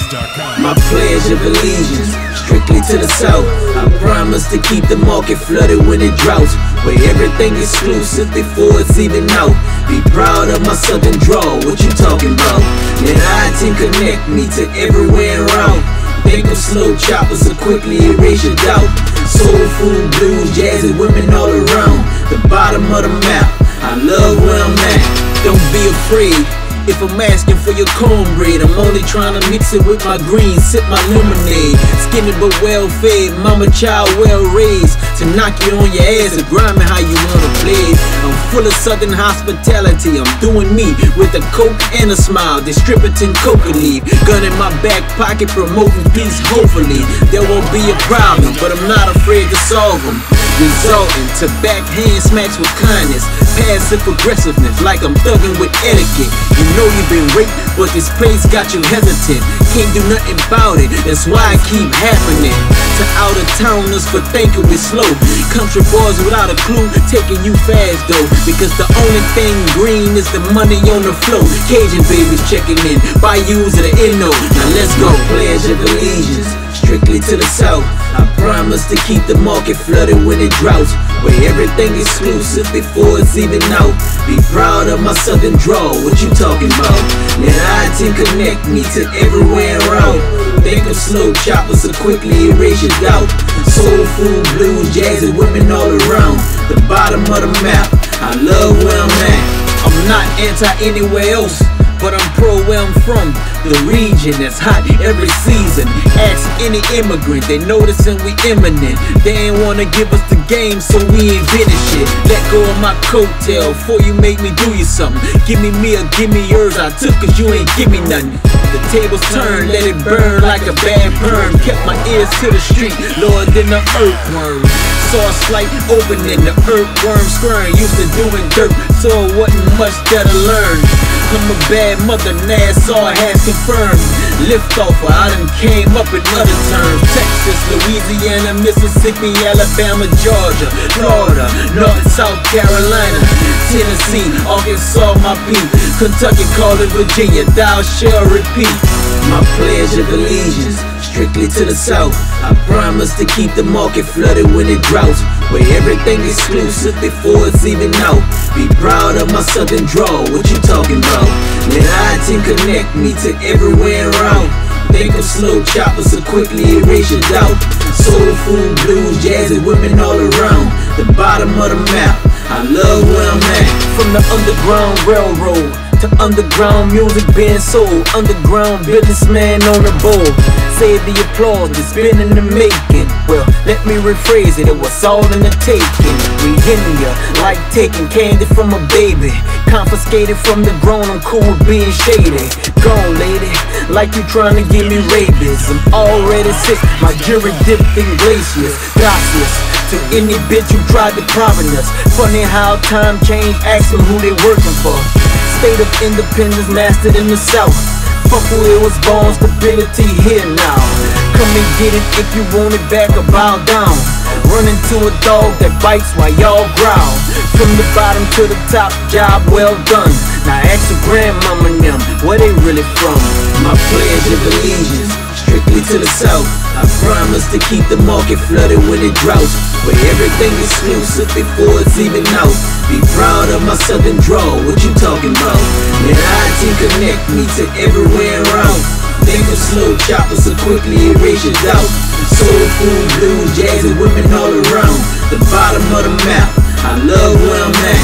SoundCloudTunes.com. My pledge of allegiance, strictly to the south. I promise to keep the market flooded when it droughts, where everything exclusive before it's even out. Be proud of my southern drawl, what you talking about? Let I-10 connect me to everywhere around. Think of slow choppers to quickly erase your doubt. Soul food, blues, jazzy women all around. The bottom of the map, I love where I'm at. Don't be afraid if I'm asking for your cornbread. I'm only trying to mix it with my greens, sip my lemonade. Skinny but well fed, mama child well raised. To knock you on your ass and grind me how you wanna play. I'm full of southern hospitality, I'm doing me with a coke and a smile. Distributing coca leaf, gun in my back pocket, promoting peace. Hopefully there won't be a problem, but I'm not afraid to solve them. Resulting to backhand smacks with kindness, passive aggressiveness like I'm thugging with etiquette. You know you've been raped, but this place got you hesitant. Can't do nothing about it, that's why I keep happening. To out of towners for thinking we slow. Country boys without a clue, taking you fast though. Because the only thing green is the money on the flow. Cajun babies checking in, Bayous of the Inno. Now let's go. Pledge of allegiance, strictly to the south. I promise to keep the market flooded when it droughts, where everything exclusive before it's even out. Be proud of my southern drawl, what you talking about? Let I-10 connect me to everywhere around. Think of slow choppers to quickly erase your doubt. Soul food, blues, jazzy women all around. The bottom of the map, I love where I'm at. I'm not anti anywhere else, but I'm pro where I'm from. The region that's hot every season. Ask any immigrant, they noticing we imminent. They ain't wanna give us the game, so we ain't finished shit. Let go of my coattail before you make me do you something. Give me me or give me yours, I took cause you ain't give me nothing. The tables turn, let it burn like a bad perm. Kept my ears to the street, lower than the earthworm. Saw a slight opening, the earthworm squirm. Used to doing dirt, so it wasn't much that I learned. I'm a bad mother, Nassau has confirmed. Lift off, I done came up in other terms. Texas, Louisiana, Mississippi, Alabama, Georgia, Florida, North and South Carolina, Tennessee, Arkansas, my people, Kentucky, call it Virginia, thou shalt repeat. My pledge of allegiance, strictly to the south. I promise to keep the market flooded when it droughts, where everything exclusive before it's even out. Be proud of my southern drawl, what you talking about? Let I-10 connect me to everywhere around. Think of slow choppers to quickly erase your doubt. Soul food, blues, jazzy women all around. The bottom of the map, I love where I'm at. From the Underground Railroad to underground music being sold. Underground businessman on the board. Save the applause, it's been in the making. Well, let me rephrase it, it was all in the taking. We in ya, like taking candy from a baby. Confiscated from the grown, I'm cool with being shady. Gone lady, like you trying to give me rabies. I'm already sick, my jury dipped in glaciers. Gracias to any bitch who tried to promise us. Funny how time changed, ask them who they working for. State of independence mastered in the south. Fuck who it was born, stability here now. Come and get it if you want it back or bow down. Run into a dog that bites while y'all growl. From the bottom to the top, job well done. Now ask your grandmama and them, where they really from? My pledge of allegiance, strictly to the south. I promise to keep the market flooded when it droughts, where everything exclusive before it's even out. Be proud of my southern drawl, what you talking about? Let I-10 connect me to everywhere around. Think of slow choppers to quickly erase your doubt. Soul food, blues, jazzy women all around. The bottom of the map, I love where I'm at.